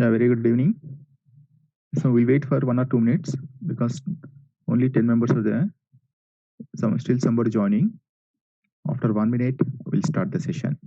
Yeah, very good evening. So we'll wait for 1 or 2 minutes because only 10 members are there. Still somebody joining. After 1 minute, we'll start the session.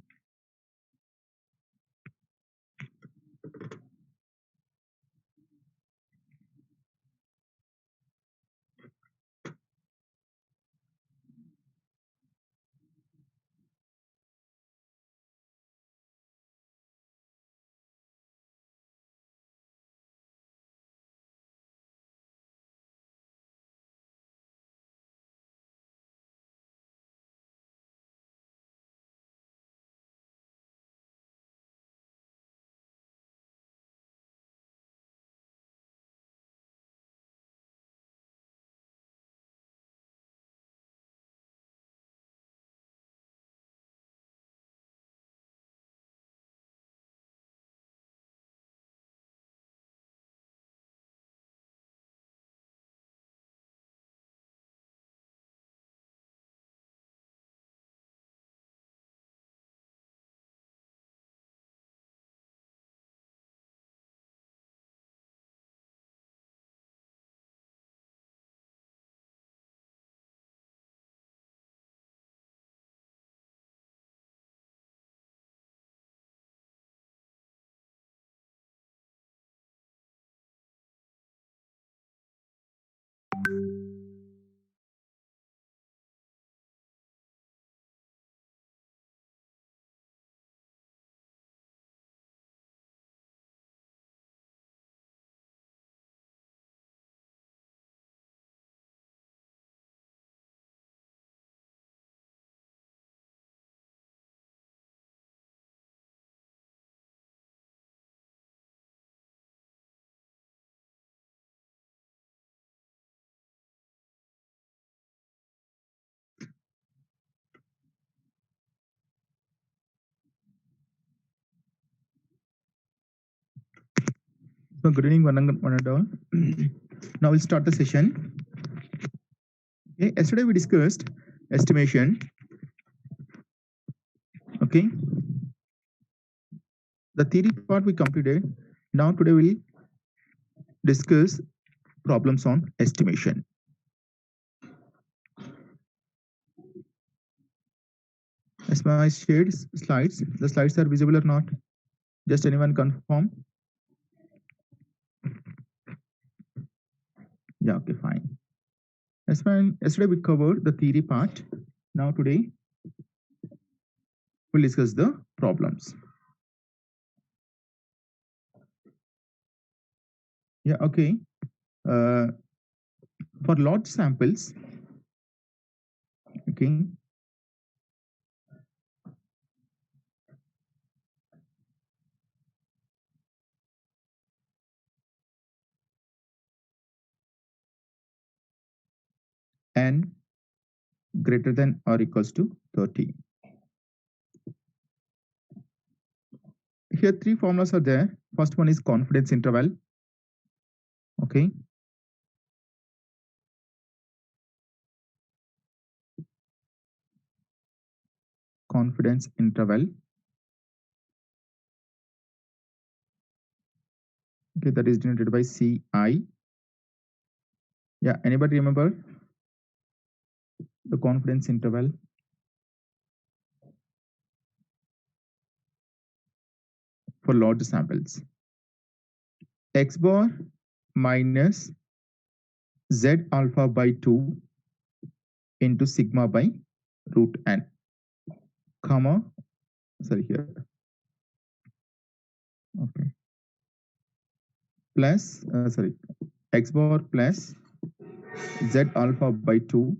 So good evening, one and all. Now we'll start the session. Okay, yesterday we discussed estimation. Okay, the theory part we completed. Now today we'll discuss problems on estimation. As I shared slides, the slides are visible or not? Just anyone confirm? Yeah, okay, fine. That's fine. Yesterday we covered the theory part. Now today we'll discuss the problems. Yeah, okay. For large samples, okay, n greater than or equals to 30. Here three formulas are there. First one is confidence interval. Okay. Confidence interval. Okay, that is denoted by CI. Yeah, anybody remember the confidence interval? For large samples. X bar minus Z alpha by 2 into sigma by root n, comma, sorry here, okay, plus, sorry, X bar plus Z alpha by 2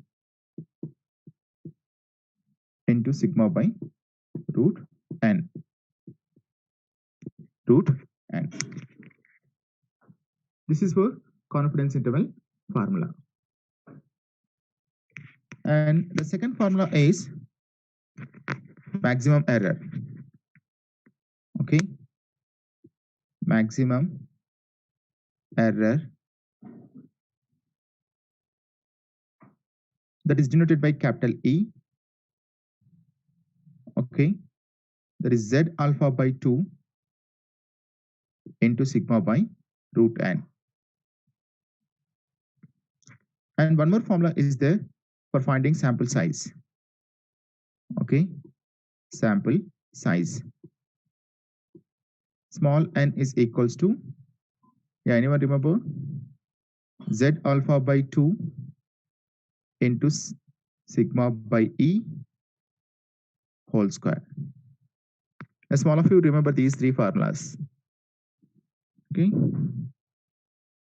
into sigma by root n. This is for confidence interval formula. And the second formula is maximum error. Okay, maximum error, that is denoted by capital E. Okay, that is Z alpha by 2 into sigma by root n. And one more formula is there for finding sample size. Okay, sample size. Small n is equals to, yeah, anyone remember? Z alpha by 2 into sigma by E whole square. As all of you remember these three formulas. Okay.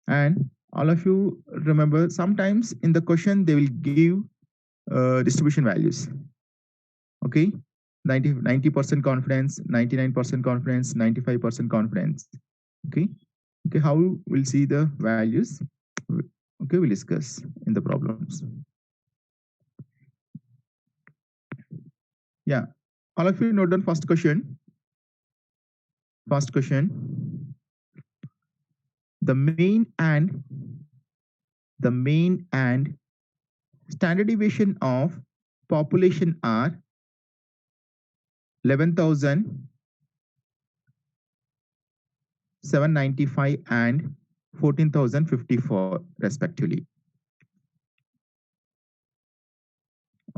And all of you remember sometimes in the question they will give distribution values. Okay. 90% confidence, 99% confidence, 95% confidence. Okay. Okay. How we'll see the values? Okay. We'll discuss in the problems. Yeah. All of you note down first question. First question. The mean and standard deviation of population are 11,795 and 14,054 respectively.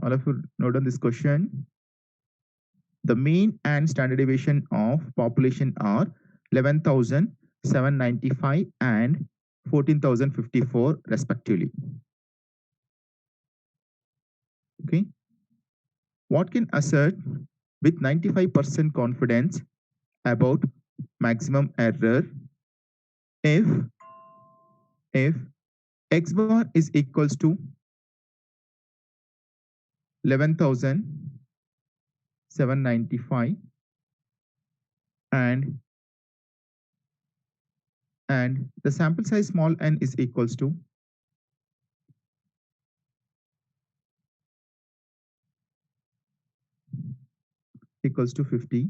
All of you note down this question. The mean and standard deviation of population are 11,795 and 14,054 respectively. Okay. What can assert with 95% confidence about maximum error if x bar is equals to 11,795 and the sample size small n is equals to 50,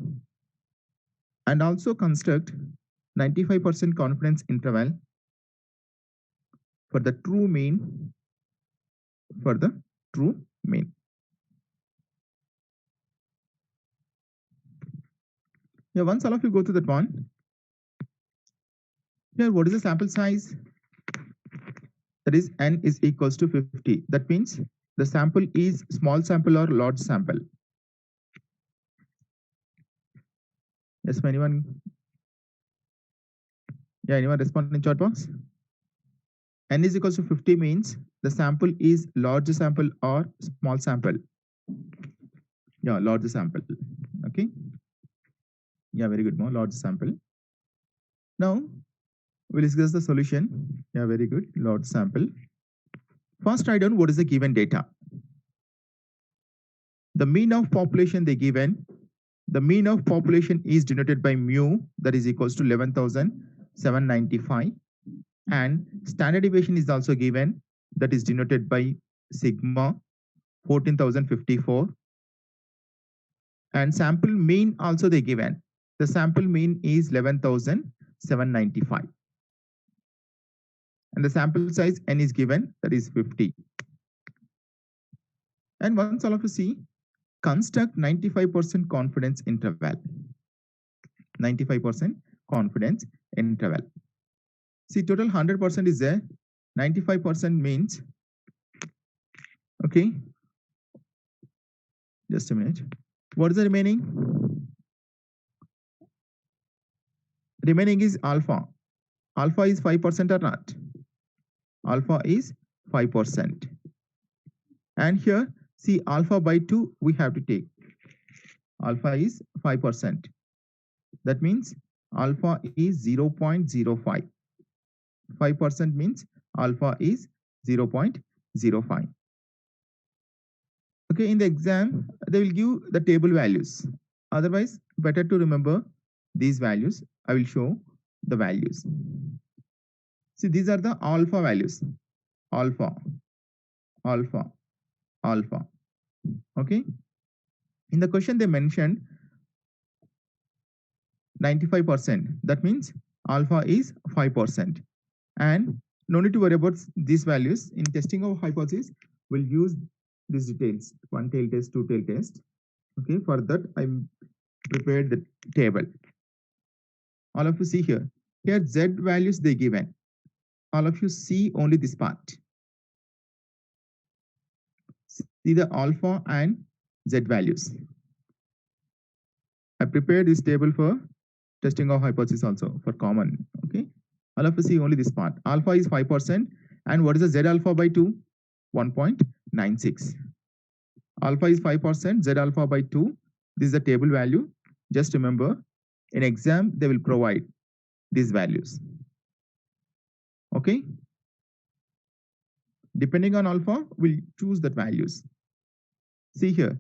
and also construct 95% confidence interval for the true mean. Yeah, once all of you go to that one, here what is the sample size? That is n is equals to 50. That means the sample is small sample or large sample. Yes, anyone? Yeah, anyone respond in chat box? N is equals to 50 means the sample is large sample or small sample. Yeah, large sample. Okay. Yeah, very good. More large sample. Now we'll discuss the solution. Yeah, very good. Large sample. First, write down what is the given data. The mean of population they given. The mean of population is denoted by mu, that is equals to 11,795, and standard deviation is also given, that is denoted by sigma 14,054, and sample mean also they given. The sample mean is 11,795, and the sample size n is given, that is 50. And once all of you see, construct 95% confidence interval. 95% confidence interval. See, total 100% is there. 95% means, okay, just a minute. What is the remaining? Remaining is alpha. Alpha is 5% or not? Alpha is 5%. And here, see, alpha by 2 we have to take. Alpha is 5%. That means alpha is 0.05. 5% means alpha is 0.05. Okay, in the exam, they will give the table values. Otherwise, better to remember these values. I will show the values. See, these are the alpha values. Alpha, alpha, alpha. Okay. In the question, they mentioned 95%. That means alpha is 5%. And no need to worry about these values. In testing of hypothesis, we'll use these details. One tail test, two tail test. Okay. For that, I prepared the table. All of you see here. Here Z values they given. All of you see only this part. See the alpha and Z values. I prepared this table for testing of hypothesis also for common. Okay. All of you see only this part. Alpha is 5%. And what is the Z alpha by 2? 1.96. Alpha is 5%, Z alpha by 2. This is the table value. Just remember, in exam, they will provide these values. Okay. Depending on alpha, we'll choose that values. See here,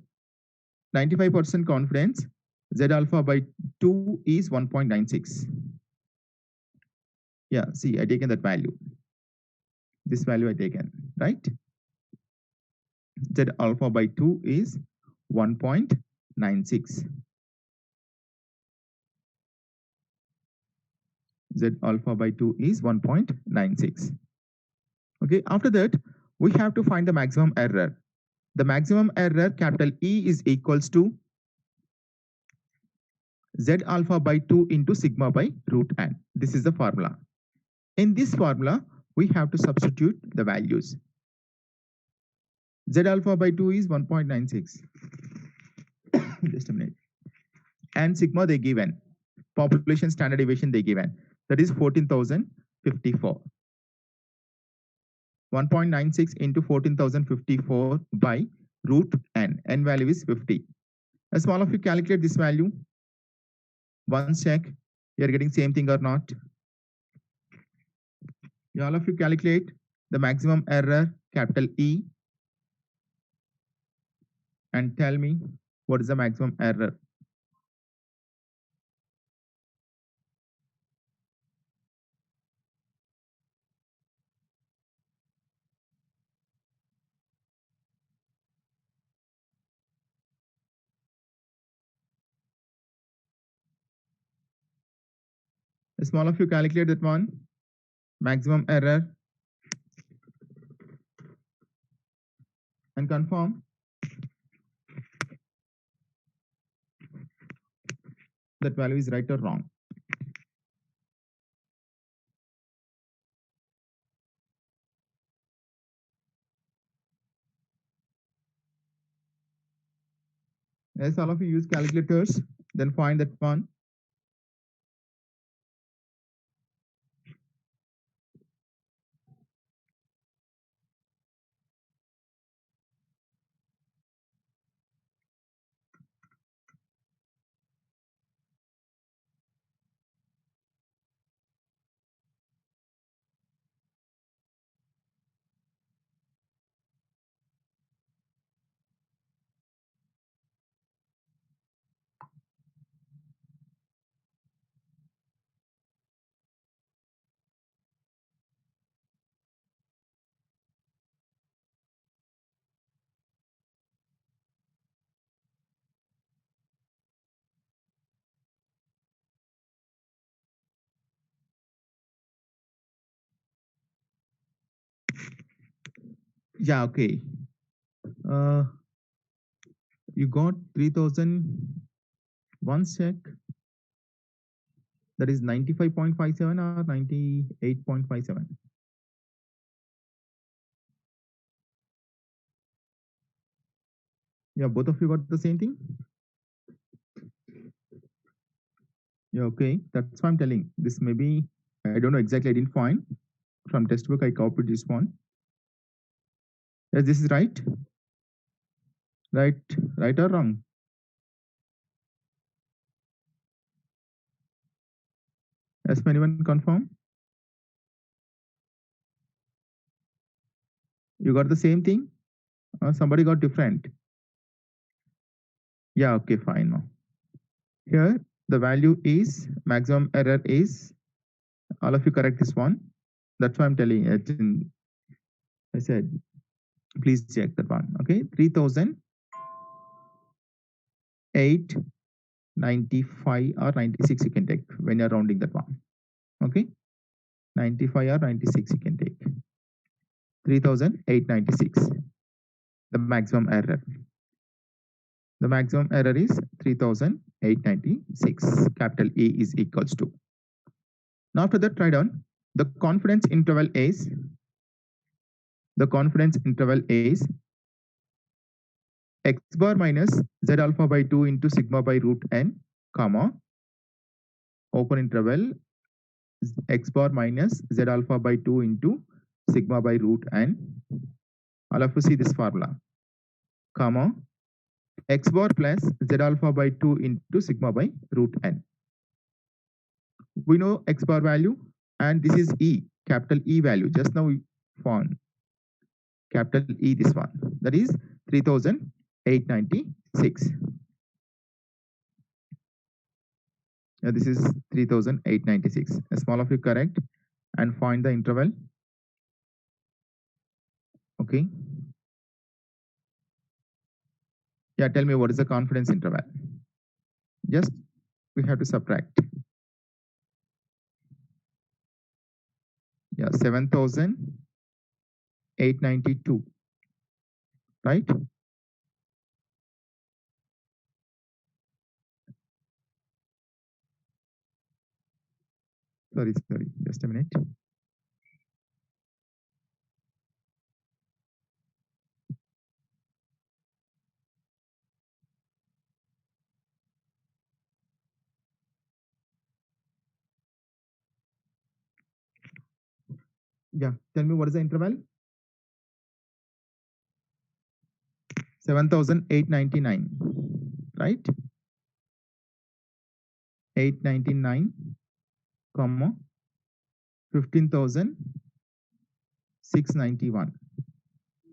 95% confidence, Z alpha by 2 is 1.96. Yeah, see, I taken that value. This value I taken, right? Z alpha by 2 is 1.96. Z alpha by 2 is 1.96. Okay, after that, we have to find the maximum error. The maximum error, capital E, is equals to Z alpha by 2 into sigma by root n. This is the formula. In this formula, we have to substitute the values. Z alpha by 2 is 1.96. Just a minute. And sigma they given. Population standard deviation they given. That is 14,054. 1.96 into 14,054 by root n. N value is 50. As all of you calculate this value, once check you are getting same thing or not. All of you calculate the maximum error, capital E, and tell me what is the maximum error. A small of you calculate that one. Maximum error and confirm that value is right or wrong. As all of you use calculators, then find that one. Yeah, okay. You got 3,000. One sec. That is 95.57 or 98.57. Yeah, both of you got the same thing. Yeah, okay. That's why I'm telling. This maybe, I don't know exactly. I didn't find from textbook. I copied this one. Yes, this is right. Right or wrong? Has anyone confirm? You got the same thing? Somebody got different? Yeah, okay, fine now. Here, the value is, maximum error is, all of you correct this one. That's why I'm telling it. I said, please check that one. Okay, 3,895 or 96 you can take when you're rounding that one. Okay, 95 or 96 you can take. 3,896, the maximum error. The maximum error is 3,896. Capital E is equals to. Now after that, write down the confidence interval is x bar minus z alpha by 2 into sigma by root n, comma, open interval x bar minus z alpha by 2 into sigma by root n. All of you see this formula, comma, x bar plus z alpha by 2 into sigma by root n. We know x bar value, and this is E, capital E value. Just now we found capital E, this one, that is 3896. This is 3896. A small of you correct and find the interval. Okay. Yeah, tell me what is the confidence interval. Just we have to subtract. Yeah, 7892, right? Sorry, just a minute. Yeah, tell me what is the interval. 7899, right? 899, comma, 15,691.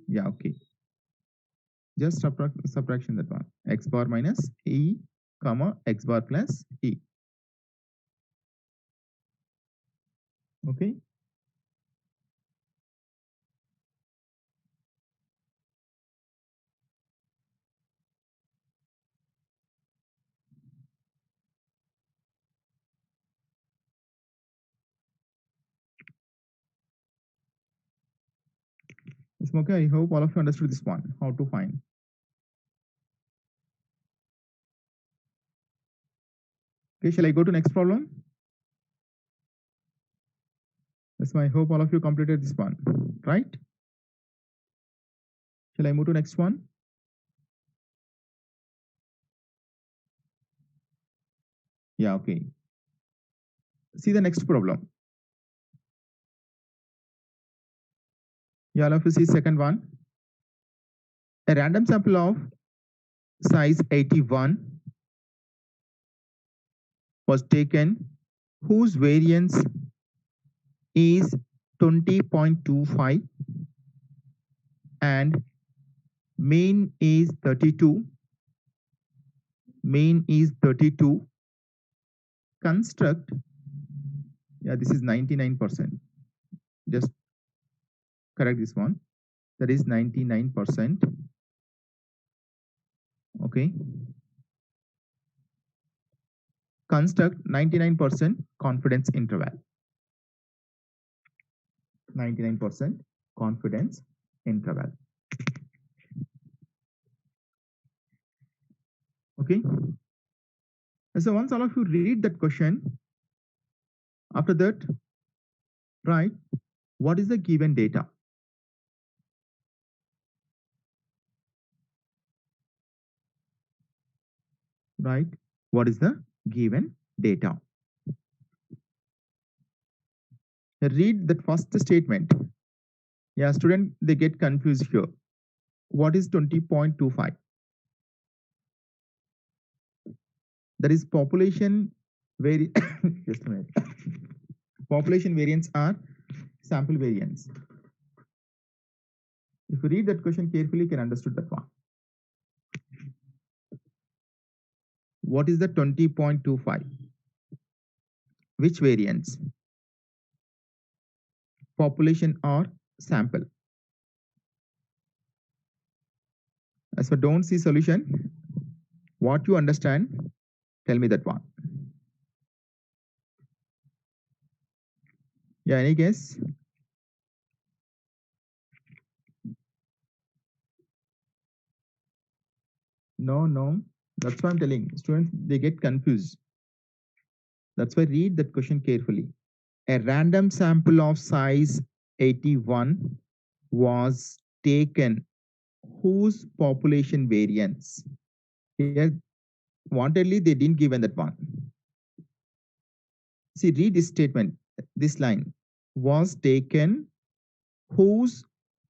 Yeah, okay. Just subtraction that one. X bar minus E, comma, X bar plus E. Okay. Okay, I hope all of you understood this one, how to find. Okay, shall I go to next problem? Yes, I hope all of you completed this one, right? Shall I move to next one? Yeah, okay. See the next problem. Yeah, all of you see second one. A random sample of size 81 was taken whose variance is 20.25 and mean is 32. Mean is 32. Construct, yeah, this is 99%. Just correct this one. That is 99%. Okay. Construct 99% confidence interval. 99% confidence interval. Okay. So once all of you read that question, after that, write what is the given data. Right? What is the given data? Read that first statement. Yeah, student, they get confused here. What is 20.25? That is population just a minute. Population variance are sample variance. If you read that question carefully, you can understand that one. What is the 20.25? Which variance? Population or sample? As for don't see solution, what you understand, tell me that one. Yeah, any guess? No. That's why I'm telling students, they get confused. That's why read that question carefully. A random sample of size 81 was taken whose population variance. Here, wantedly, they didn't given that one. See, read this statement, this line, was taken whose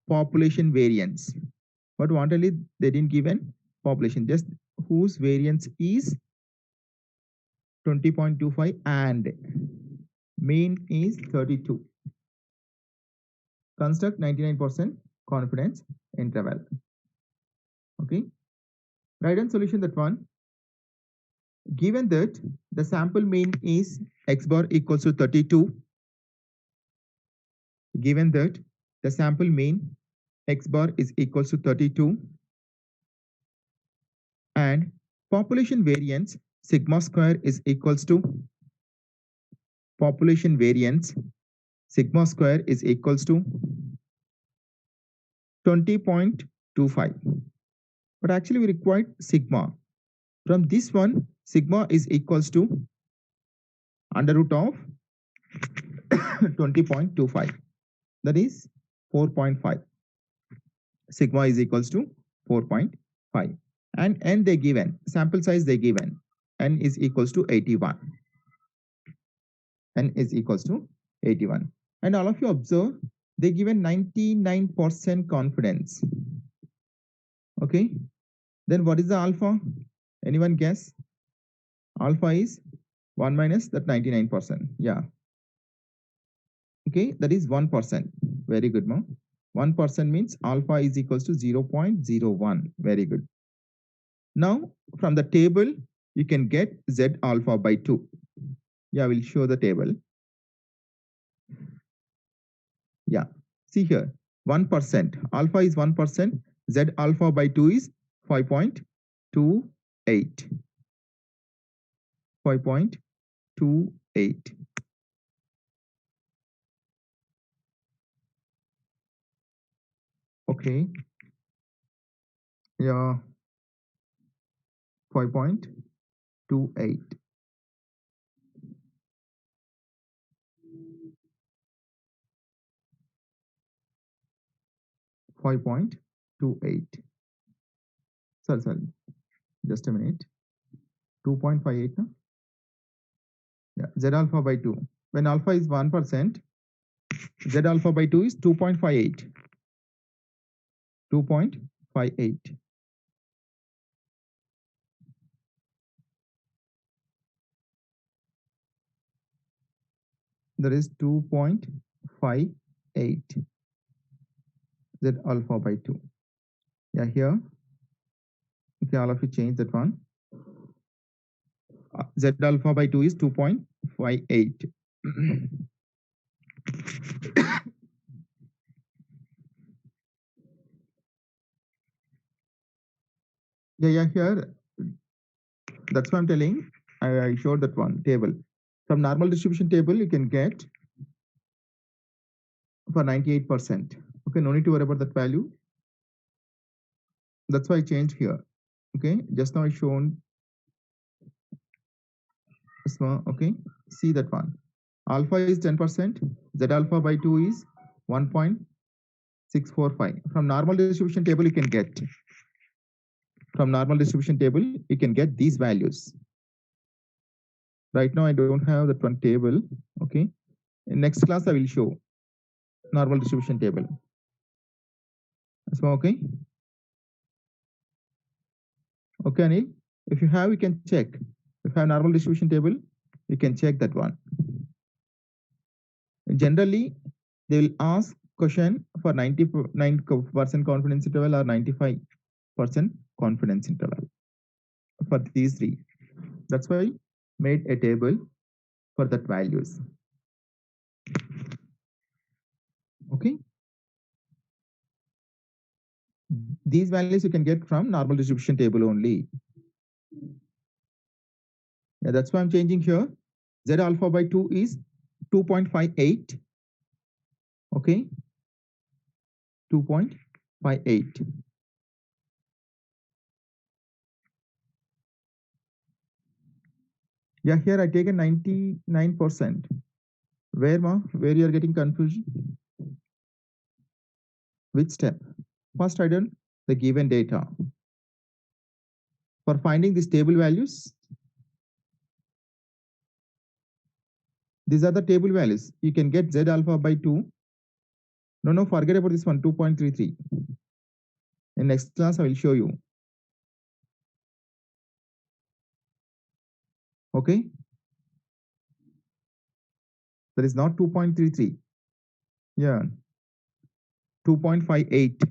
population variance. But wantedly, they didn't given population, just whose variance is 20.25 and mean is 32. Construct 99% confidence interval. Okay. Write down solution that one. Given that the sample mean is x bar equals to 32, given that the sample mean x bar is equals to 32 and population variance sigma square is equals to population variance sigma square is equals to 20.25. But actually we required sigma. From this one, sigma is equals to under root of 20.25. That is 4.5. Sigma is equals to 4.5. And n they given, sample size they given, n is equals to 81. N is equals to 81. And all of you observe, they given 99% confidence. Okay. Then what is the alpha? Anyone guess? Alpha is 1 minus that 99%. Yeah. Okay, that is 1%. Very good, ma'am. 1% means alpha is equals to 0.01. Very good. Now, from the table, you can get Z alpha by 2. Yeah, I will show the table. Yeah, see here, 1%. Alpha is 1%. Z alpha by 2 is 5.28. 5.28. Okay. Yeah. 5.28. Sorry, just a minute. 2.58. No? Yeah, Z alpha by 2. When alpha is 1%, Z alpha by 2 is 2.58. 2.58. That is 2.58. Z alpha by 2. Yeah, here. Okay, all of you change that one. Z alpha by 2 is 2.58. Yeah, here. That's why I'm telling. I showed that one table. From normal distribution table, you can get for 98%. Okay, no need to worry about that value. That's why I changed here. Okay, just now I shown. Okay, see that one. Alpha is 10%. Z alpha by 2 is 1.645. From normal distribution table, you can get. From normal distribution table, you can get these values. Right now, I don't have that one table. Okay. In next class, I will show normal distribution table. So, okay. Okay, Anil. If you have, you can check. If you have normal distribution table, you can check that one. Generally, they will ask question for 99% confidence interval or 95% confidence interval for these three. That's why I made a table for that values. Okay. These values you can get from normal distribution table only. Yeah, that's why I'm changing here. Z alpha by 2 is 2.58. Okay. 2.58. Yeah, here I take a 99%. Where you are getting confusion? Which step? First idle, the given data. For finding these table values, these are the table values. You can get Z alpha by 2. No, forget about this one, 2.33. In next class, I will show you. Okay? That is not 2.33. Yeah, 2.58.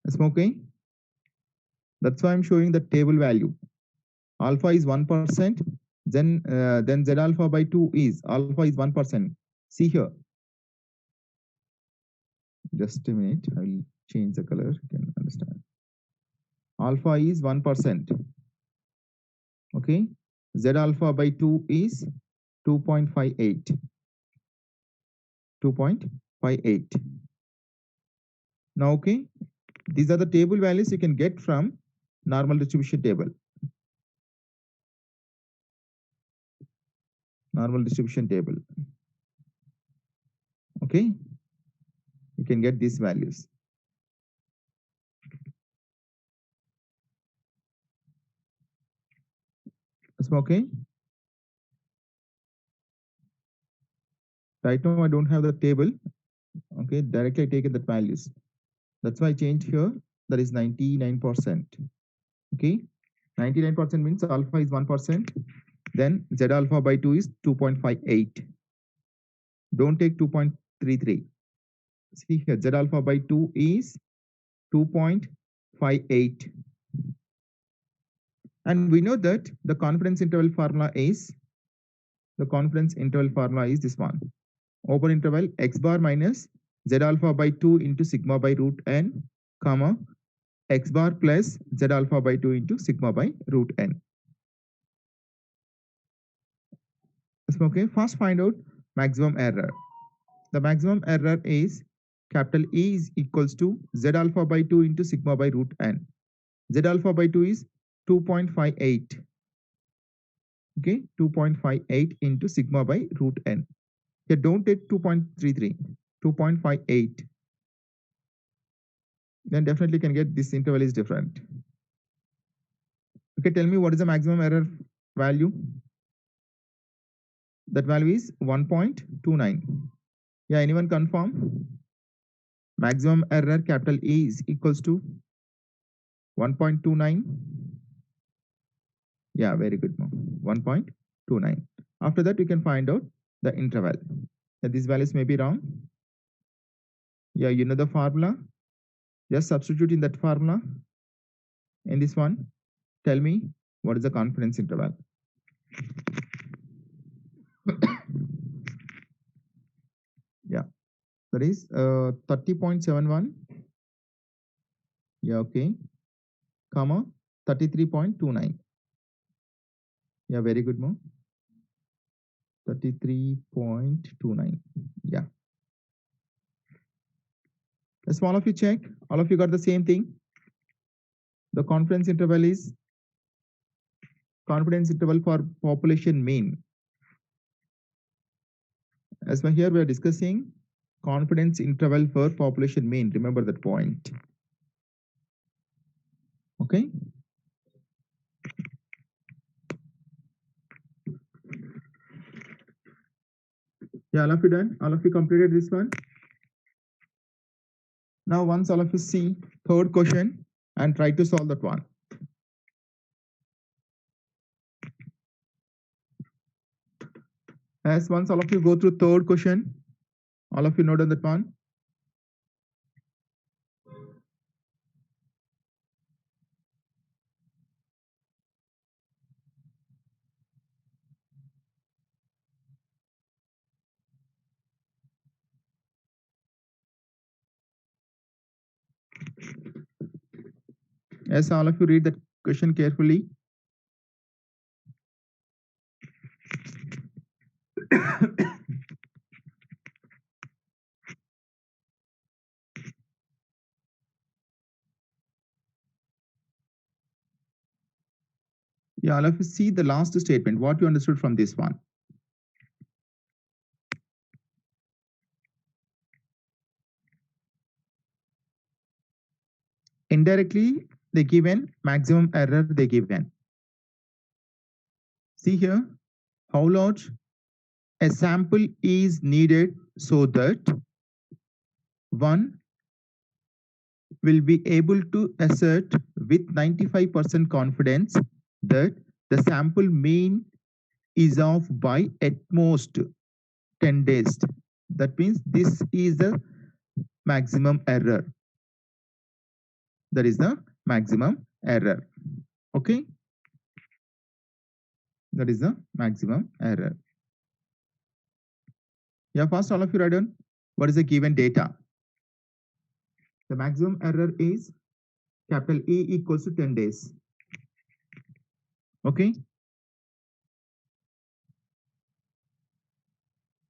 That's okay? That's why I'm showing the table value. Alpha is 1%. Then Z alpha by 2 is alpha is 1%. See here. Just a minute. I will change the color. You can understand. Alpha is 1%. Okay. Z alpha by 2 is 2.58. 2.58. Now, okay. These are the table values you can get from normal distribution table. Normal distribution table. Okay. You can get these values. That's okay. Right now I don't have the table. Okay, directly I take the values. That's why I changed here. That is 99%. Okay, 99% means alpha is 1%. Then Z alpha by 2 is 2.58. Don't take 2.33. See here, Z alpha by 2 is 2.58. And we know that the confidence interval formula is this one. Open interval x bar minus Z alpha by 2 into sigma by root n, comma, x bar plus Z alpha by 2 into sigma by root n. Okay, first find out maximum error. The maximum error is capital E is equals to Z alpha by 2 into sigma by root n. Z alpha by 2 is 2.58. Okay, 2.58 into sigma by root n. Here don't take 2.33, 2.58. Then definitely can get this interval is different. Okay, tell me what is the maximum error value? That value is 1.29. Yeah, anyone confirm? Maximum error capital E is equals to 1.29. Yeah, very good. 1.29. After that, you can find out the interval. These values may be wrong. Yeah, you know the formula. Just substitute in that formula. In this one, tell me what is the confidence interval. Yeah, that is 30.71. Yeah, okay, comma 33.29. Yeah, very good, Mo. 33.29. Yeah. Let's all of you check. All of you got the same thing. The confidence interval is confidence interval for population mean. As well, here we are discussing confidence interval for population mean. Remember that point. Okay. Yeah, all of you done? All of you completed this one? Now, once all of you see third question and try to solve that one. As once all of you go through third question, all of you note on that one. As all of you read that question carefully. Yeah, all of you see the last statement. What you understood from this one? Indirectly, they given maximum error they given. See here, how large a sample is needed so that one will be able to assert with 95% confidence that the sample mean is off by at most 10 days. That means this is the maximum error. That is the maximum error. Okay, that is the maximum error. Yeah, first all of you write down what is the given data. The maximum error is capital E equals to 10 days. Okay,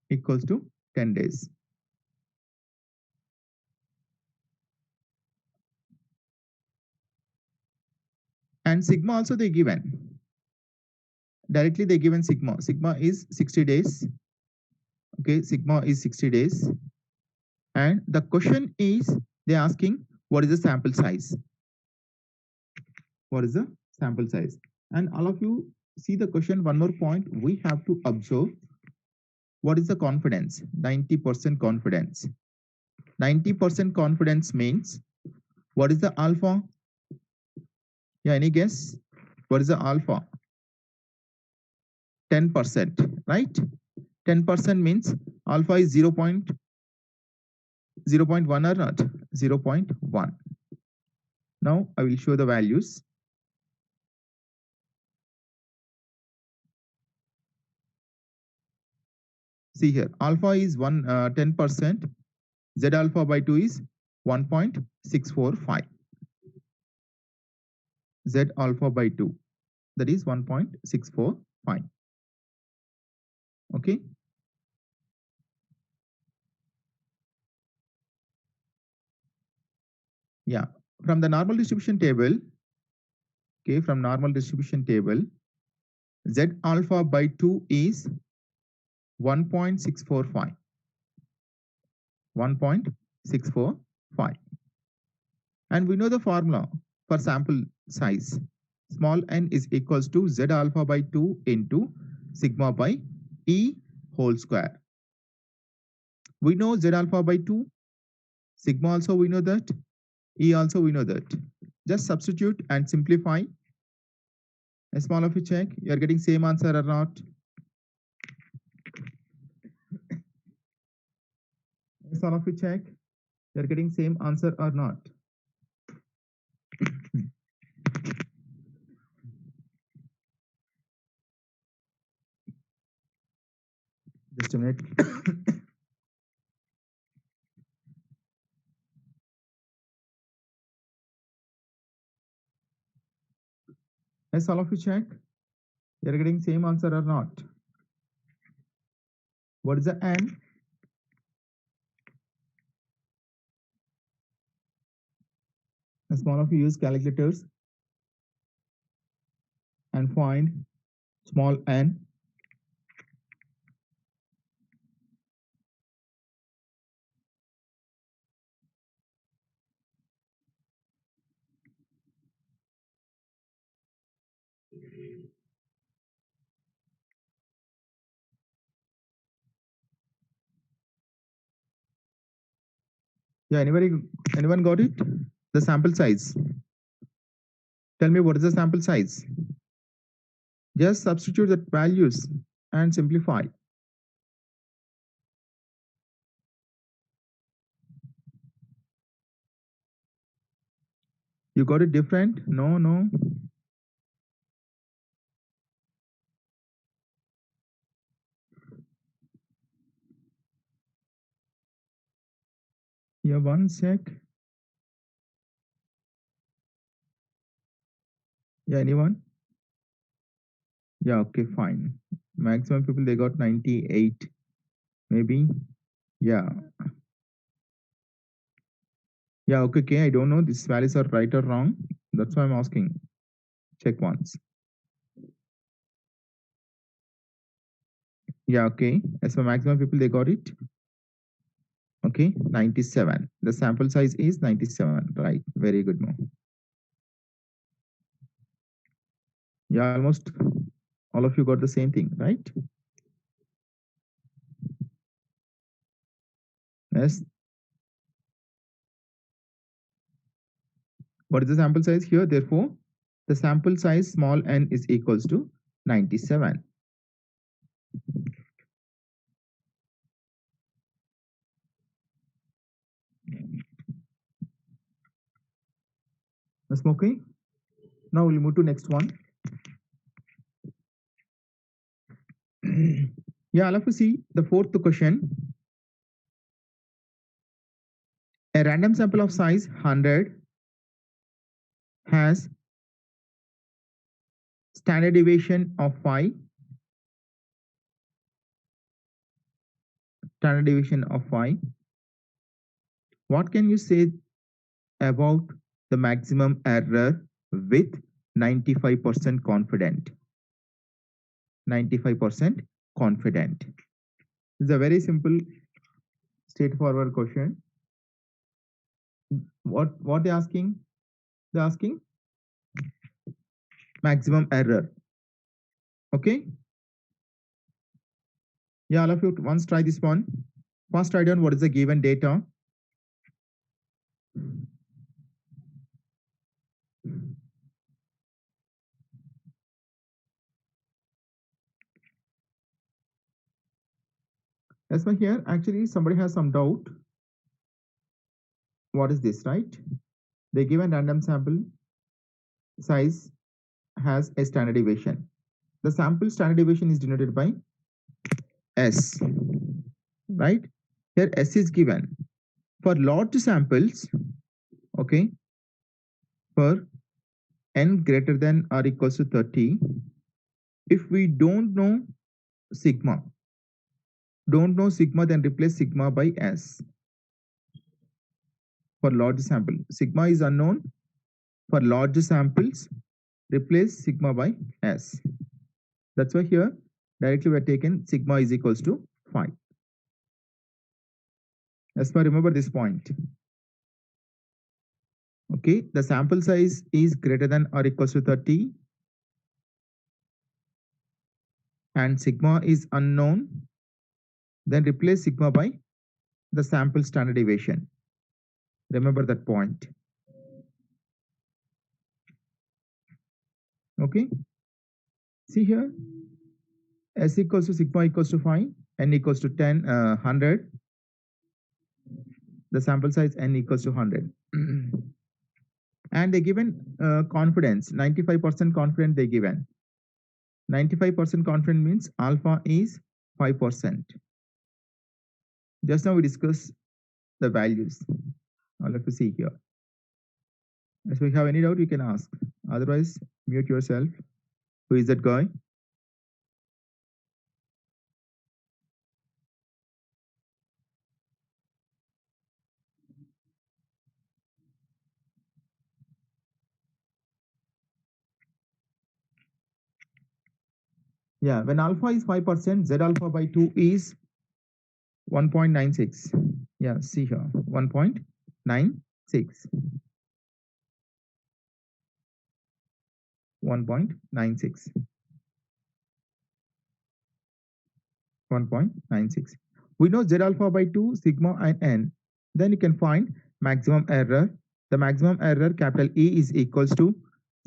equals to 10 days. And sigma also they given. Directly they given sigma. Sigma is 60 days. Okay, sigma is 60 days. And the question is they asking what is the sample size? What is the sample size? And all of you see the question. One more point we have to observe. What is the confidence? 90% confidence. 90% confidence means what is the alpha? Yeah, any guess? What is the alpha? 10%, right? 10% means alpha is 0.1 or not? 0.1. Now I will show the values. See here, alpha is 10%. Z alpha by 2 is 1.645. Z alpha by 2, that is 1.645. Okay. Yeah, from the normal distribution table, okay, from normal distribution table, Z alpha by 2 is 1.645. 1.645. And we know the formula for sample size. Small n is equals to Z alpha by 2 into sigma by E whole square. We know Z alpha by 2. Sigma also we know that. E also we know that. Just substitute and simplify. A small of you check. You are getting same answer or not? A small of you check. You are getting same answer or not? Just a minute. Yes, all of you check. You're getting same answer or not? What is the n? A small of you use calculators and find small n. Yeah, anyone got it? The sample size. Tell me what is the sample size? Just substitute the values and simplify. You got it different? No. Yeah, one sec. Yeah, anyone? Yeah, okay, fine. Maximum people they got 98. Maybe. Yeah. Yeah, okay. I don't know these values are right or wrong. That's why I'm asking. Check once. Yeah, okay. As for maximum people, they got it. Okay, 97. The sample size is 97. Right. Very good, Mo. Yeah, almost all of you got the same thing, right? Yes. What is the sample size here? Therefore, the sample size small n is equals to 97. That's okay. Now we'll move to next one. Yeah, I'll have to see the fourth question. A random sample of size 100 has standard deviation of 5, standard deviation of 5. What can you say about the maximum error with 95% confident? 95% confident. It's a very simple, straightforward question. What they're asking? They're asking maximum error. Okay. Yeah, all of you once try this one. First write down what is the given data. As for here, actually somebody has some doubt. What is this, right? They given random sample size has a standard deviation. The sample standard deviation is denoted by S, right? Here S is given. For large samples, okay, for n greater than or equals to 30, if we don't know sigma, then replace sigma by S. For large sample, sigma is unknown. For large samples, replace sigma by S. That's why here directly we are taken sigma is equals to 5. As per remember this point. Okay, the sample size is greater than or equals to 30 and sigma is unknown, then replace sigma by the sample standard deviation. Remember that point. Okay, see here S equals to sigma equals to 5, n equals to 10, 100. The sample size n equals to 100. And they given confidence, 95% confident they given. 95% confident means alpha is 5%. Just now we discussed the values. I'll have to see here. If you have any doubt, you can ask. Otherwise, mute yourself. Who is that guy? Yeah, when alpha is 5%, Z alpha by 2 is 1.96. Yeah, see here, 1.96. 1.96. 1.96. We know Z alpha by 2, sigma and n. Then you can find maximum error. The maximum error capital E is equals to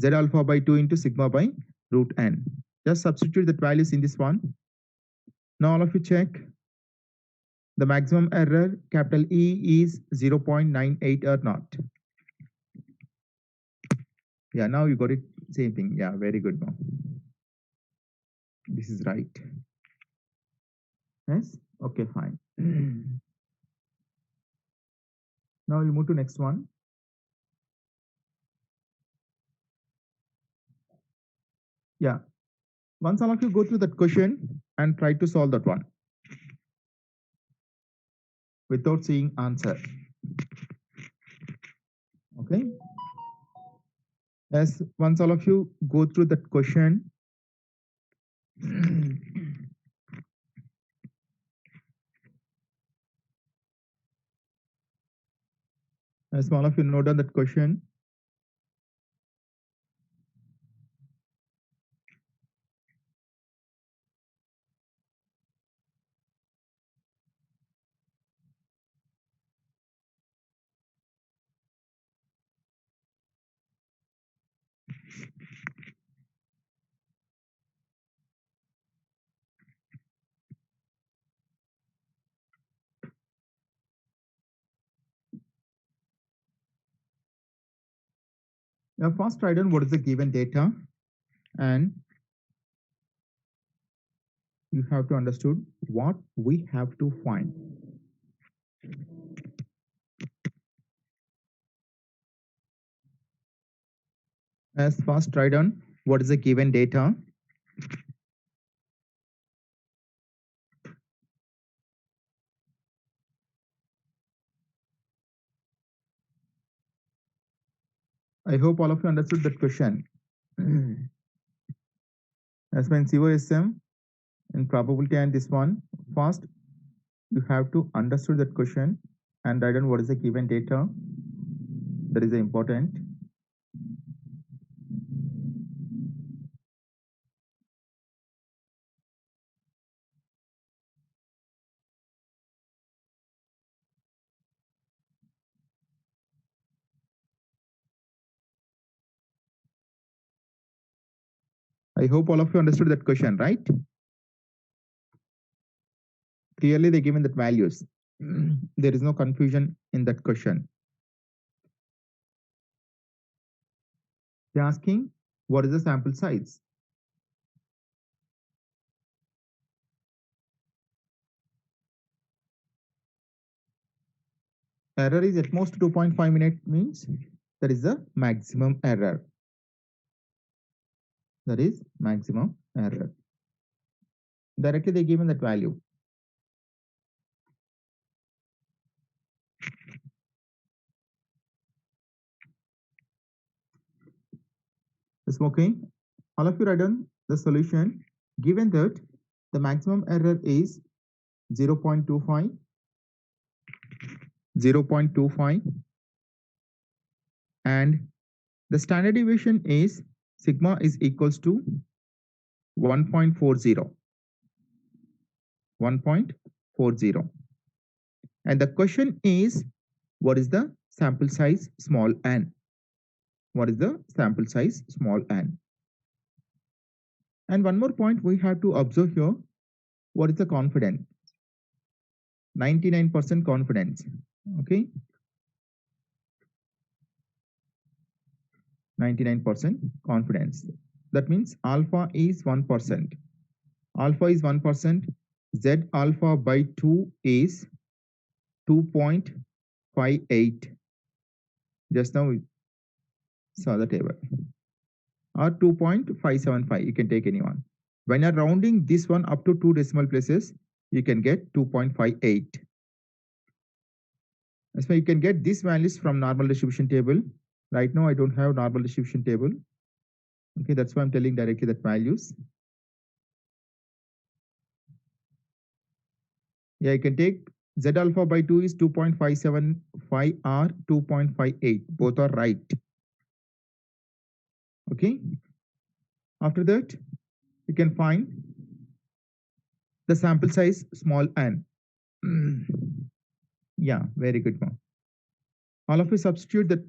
Z alpha by 2 into sigma by root n. Just substitute the values in this one. Now all of you check. The maximum error capital E is 0.98 or not. Yeah, now you got it. Same thing. Yeah, very good now. This is right. Yes. Okay, fine. Now we'll move to next one. Yeah. Once all of you go through that question and try to solve that one without seeing answer. Okay. As once all of you go through that question As all of you note down that question. Now first write down what is the given data, and you have to understood what we have to find. As first write down what is the given data. I hope all of you understood that question. As when COSM in probability and this one, first you have to understood that question and write down what is the given data. That is important. I hope all of you understood that question, right? Clearly they given that values. There is no confusion in that question. They're asking what is the sample size. Error is at most 2.5 minutes, means that is the maximum error. That is maximum error. Directly they given that value. Smoking. All of you write down the solution. Given that the maximum error is 0.25, 0.25, and the standard deviation is sigma is equals to 1.40. 1.40. And the question is, what is the sample size small n? What is the sample size small n? And one more point we have to observe here, what is the confidence? 99% confidence. Okay. 99% confidence. That means alpha is 1%. Alpha is 1%. Z alpha by 2 is 2.58. Just now we saw the table. Or 2.575. You can take any one. When you're rounding this one up to 2 decimal places, you can get 2.58. That's why you can get these values from normal distribution table. Right now, I don't have normal distribution table. Okay, that's why I'm telling directly that values. Yeah, you can take Z alpha by 2 is 2.575 or 2.58. Both are right. Okay. After that, you can find the sample size small n. Yeah, very good one. All of you substitute the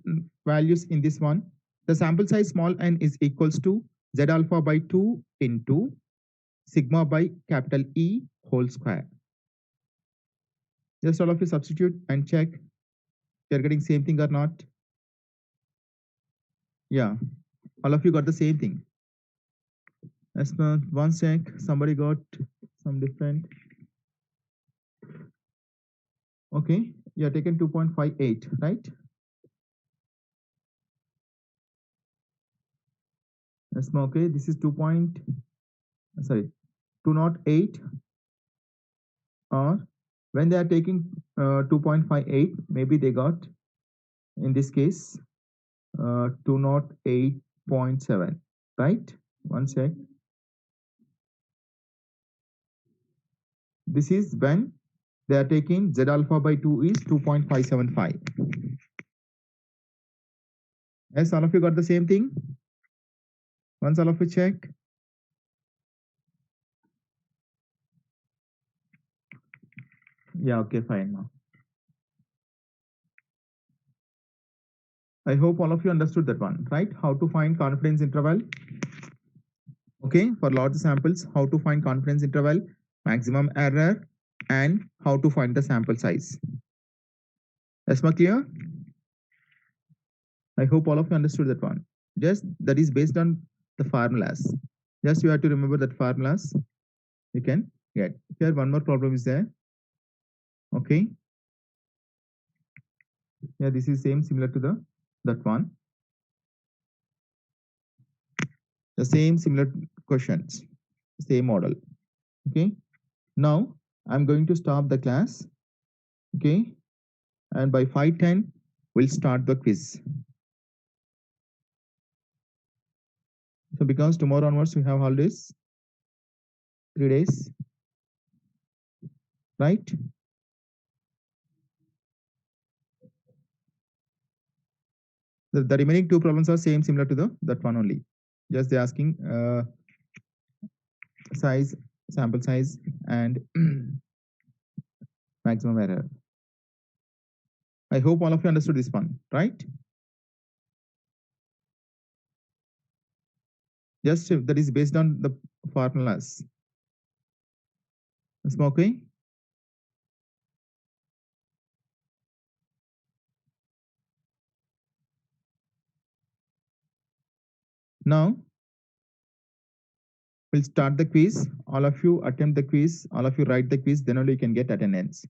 values in this one. The sample size small n is equals to Z alpha by 2 into sigma by capital E whole square. Just all of you substitute and check you're getting same thing or not. Yeah, all of you got the same thing. As per one sec, somebody got some different. Okay, you are taken 2.58, right? Yes, okay, this is 208, or when they are taking 2.58, maybe they got, in this case, 208.7, right? One sec. This is when they are taking Z alpha by 2 is 2.575. Yes, all of you got the same thing? Once all of you check. Yeah, okay, fine now. I hope all of you understood that one, right? How to find confidence interval. Okay, for large samples, how to find confidence interval, maximum error, and how to find the sample size. That's my clear? I hope all of you understood that one. Just that is based on the formulas. Just you have to remember that formulas you can get. Here one more problem is there. Okay. Yeah, this is same similar to the that one. The same similar questions, same model. Okay. Now I'm going to stop the class. Okay. And by 5:10, we'll start the quiz. So because tomorrow onwards we have holidays, 3 days, right? The remaining two problems are same similar to the that one only. Just they're asking size, sample size, and maximum error. I hope all of you understood this one, right? Just that is based on the formulas. Okay. Now we'll start the quiz. All of you attempt the quiz. All of you write the quiz. Then only you can get attendance.